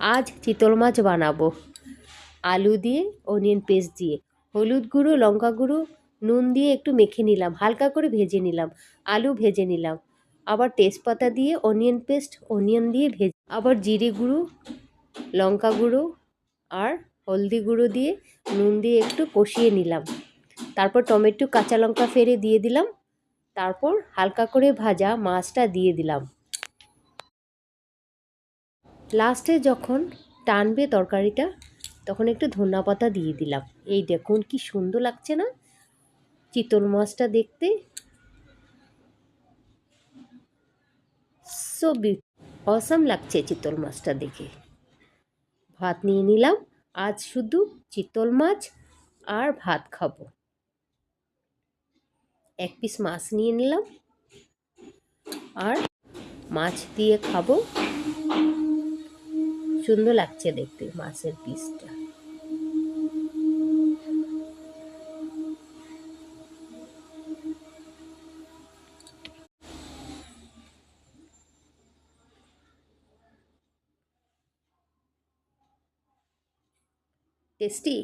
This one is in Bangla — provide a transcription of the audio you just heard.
আজ চিতল মাছ বানাবো আলু দিয়ে, অনিয়ন পেস্ট দিয়ে। হলুদ গুঁড়ো, লঙ্কা গুঁড়ো, নুন দিয়ে একটু মেখে নিলাম, হালকা করে ভেজে নিলাম। আলু ভেজে নিলাম, আবার তেজপাতা দিয়ে অনিয়ন পেস্ট, অনিয়ন দিয়ে ভেজে, আবার জিরে গুঁড়ো, লঙ্কা গুঁড়ো আর হলদি গুঁড়ো দিয়ে নুন দিয়ে একটু কষিয়ে নিলাম। তারপর টমেটো, কাঁচা লঙ্কা ফেলে দিয়ে দিলাম। তারপর হালকা করে ভাজা মাছটা দিয়ে দিলাম। লাস্টে যখন টানবে তরকারিটা, তখন একটু ধনিয়া পাতা দিয়ে দিলাম। এই দেখুন কি সুন্দর লাগছে না চিতল মাছটা দেখতে। সো অসাম লাগছে চিতল মাছটা দেখে। ভাত নিয়ে নিলাম, আজ শুধু চিতল মাছ আর ভাত খাবো। এক পিস মাছ নিয়ে নিলাম আর মাছ দিয়ে খাবো। সুন্দর লাগছে দেখতে মাছের পিসটা। টেস্টি।